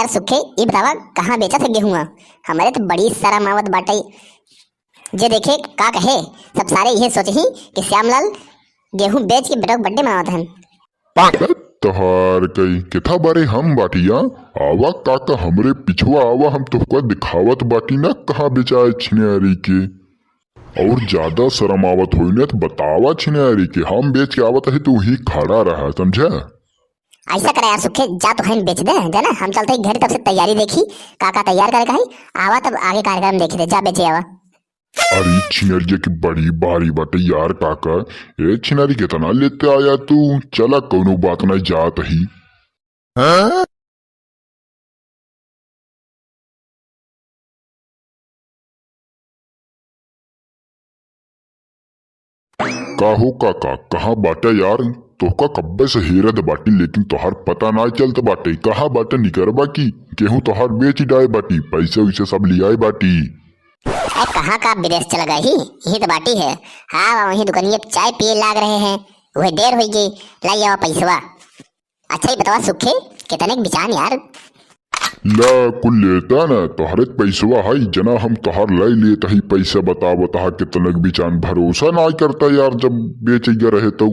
यार सुखे, ये बतावा कहाँ बेचा था गेहूं? हमारे तो बड़ी सारा मावत बाटे। जे देखे का कहे, सब सारे यही सोचे ही कि श्यामलाल गेहूं बेच के बेटा बर्थडे मनावत हन। तोहार कई केथा बारे हम बाटिया आवा काका हमरे पिछुआ आवा, हम तुमको दिखावत बाटी ना कहाँ बेचाए छिनारी के। और ज्यादा शर्म आवत होई ना तो बतावा छिनारी के हम बेच के आवत है तू ही खड़ा रहा, समझा? ऐसा करे यार सुखे, जा तो हन बेच दे ना, हम चलते घर तब से तैयारी देखी काका तैयार करे कहीं आवा तब आगे कार्यक्रम देखे दे, जा बेचे आवा। अरे छिनरिया की बड़ी भारी बाटे यार काका, ए छिनारी कितना लेते आया तू? चला कोनो बात ना जात ही। हाँ? काहो काका कहाँ बाटे यार? तोहका कब्बे से हेरत बाटी लेकिन तोहार पता ना चलत बाटे कहाँ बाटे निकरबा की गेहूं तोहार बेच डाए बाटी, पैसे वैसे सब लियाए बाटी। कहाँ का विदेश चला गई ही, यही तो बाटी है। हाँ वही दुकानिया चाय पिए लाग रहे हैं, वह देर हो गई, लाई आवा पैसवा। अच्छा ही बतावा सुखे, कितने बिचान यार? ला कुल लेता ना तोहरे पैसवा है जना, हम तोहार लाई लेता ही पैसा बताओ तहा कितने बिचान, भरोसा ना करता यार जब बेच रहे तो।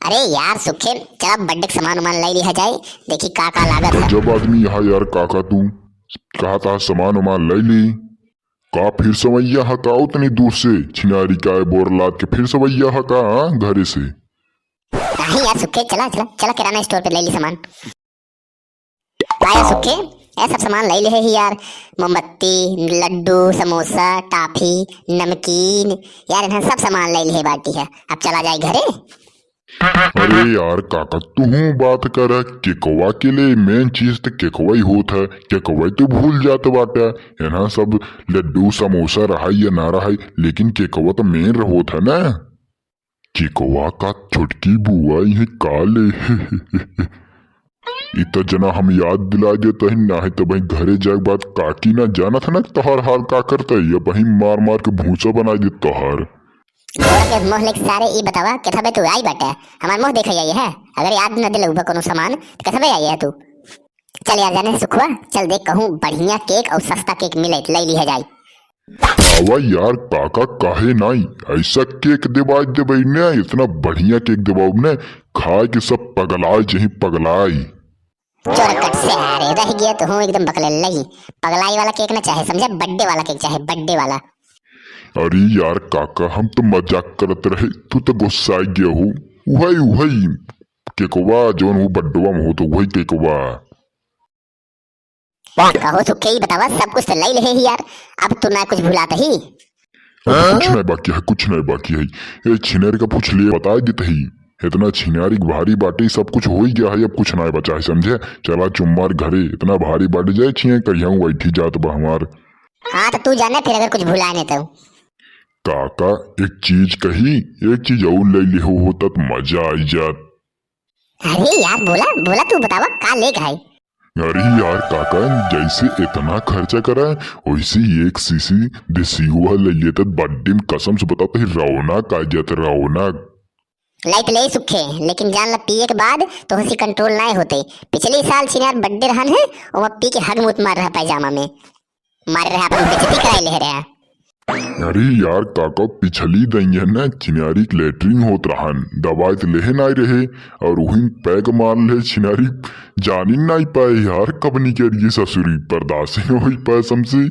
अरे यार सुखे, चल बर्थडे का सामान उमान लाई लिया जाए, देखी का लागत है। जब आदमी यहाँ यार काका तू कहा था सामान उमान लाई ली का, फिर सवैया हका उतनी दूर से छिनारी का बोर लाद के फिर सवैया हका घरे से? नहीं यार सुखे, चला चला चला किराना स्टोर पे ले ली सामान। आया सुखे, ये सब सामान ले ले ही यार, मोमबत्ती, लड्डू, समोसा, टॉफी, नमकीन, यार इन्हें सब सामान ले ले बाटी है। अब चला जाए घरे। अरे यार काका तू बात कर केकवा के लिए मेन चीज तो केकवा ही होता है, केकवा तो भूल जाते बाटे है सब लड्डू समोसा रहा या ना रहा, लेकिन केकवा तो मेन होता है ना। केकवा का छुटकी बुआ यही काले इतना जना हम याद दिला देते हैं ना है तो भाई घरे जाए बात काकी ना जाना था ना तोहर हाल का करता है, या भाई मार मार के भूसा बना दे तोहर। मोह लेके सारे ई बतावा कैसा बे तू आई बाटे, हमार मोह देखा जाइए है, अगर याद न दिले उबा कोनो सामान तो कैसा बे आई है तू? चल यार जाने सुखवा, चल देख कहूँ बढ़िया केक और सस्ता केक मिले ले लिया जाए। आवा यार काका काहे नहीं ऐसा केक दिवाज देवे ने, इतना बढ़िया केक दिवाओ ने खाए के सब पगलाए जही पगलाई। चोरकट से अरे रह गया तो हूँ एकदम बकले लही, पगलाई वाला केक ना चाहे समझे, बर्थडे वाला केक चाहे, बर्थडे वाला। अरे यार काका हम तो मजाक करते रहे, तू तो गुस्सा गया हो। वही वही केकवा जोन वो बड्डवा में हो तो वही केकवा। कहो सुखे ही बतावा, सब कुछ तो ले ले ही यार, अब तू ना कुछ भुलाता ही। कुछ नहीं बाकी है, कुछ नहीं बाकी है, ये छिनेर का पूछ लिए बता देते ही, इतना छिनारी भारी बाटे सब कुछ हो ही गया है, अब कुछ नहीं बचा है समझे। चला चुम्मार घरे इतना भारी बाटे जाए छिए कहिया बैठी जात बा हमार। हाँ तो तू जाने फिर अगर कुछ भुलाए नहीं तो। काका एक चीज कही, एक चीज और ले ले होता तो मजा आई जात। अरे यार बोला बोला तू बतावा का ले गए? अरे यार काका जैसे इतना खर्चा करा वैसे एक सीसी देसी हुआ ले लेते बर्थडे में, कसम से बताते ही रौनक आ जाते रौनक। लाइट ले सुखे, लेकिन जान ला पिए के बाद तो हंसी कंट्रोल ना होते। पिछले साल छिनार बर्थडे रहन है और वह पी के हग मुत मार रहा पैजामा में, मार रहा अपन बेइज्जती कराई ले रहा। अरे यार काका पिछली दैया ना छिनारी लेटरिन होत रहन, दवाई तो लेहे नहीं रहे और वही पैग मार ले छिनारी जानी नहीं पाए यार, कब नहीं करिए ससुरी बर्दाश्त नहीं हो पाए समझे।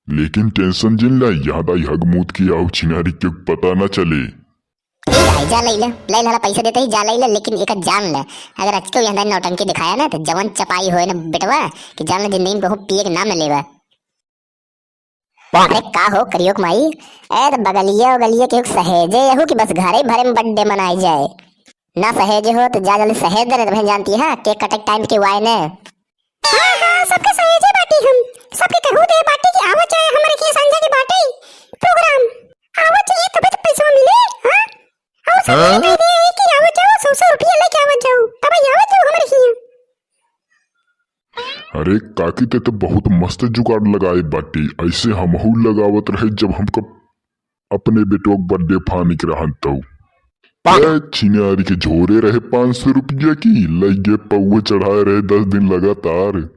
लेकिन टेंशन जिन ला याद आई हग मूत की आओ छिनारी के पता ना चले। जा ले ला पैसा देते ही जा ले, लेकिन एक जान ले अगर आज को यहाँ नौटंकी दिखाया ना तो जवन चपाई होए ना बेटवा कि जान ले जिंदगी में कहूँ पिए के ना मिलेगा। अरे का हो करियो माई, ए तो बगलिया उगलिया के सहेजे हो कि बस घरे भरे में बर्थडे मनाई जाए ना, सहेजे हो तो जा जल्दी सहेज दे, बहन जानती है केक कटक टाइम के वाई ने। हां हां सबके सहेजे बाटी, हम सबके कहू दे बाटी की आवत चाहे हमारे की संजय की बाटी प्रोग्राम आवत चाहिए तब तो पैसा मिले। हां आओ सब दे कि आवत जाओ 100 रुपया लेके आवत जाओ तब आवत जाओ हमारे की। अरे काकी ते तो बहुत मस्त जुगाड़ लगाए बाटी, ऐसे हमहू लगावत रहे जब हमको अपने बेटों बर्थडे फानी के रहन तो। छिनारी के झोरे रहे 500 रुपया की लगे पौवे चढ़ाए रहे 10 दिन लगातार।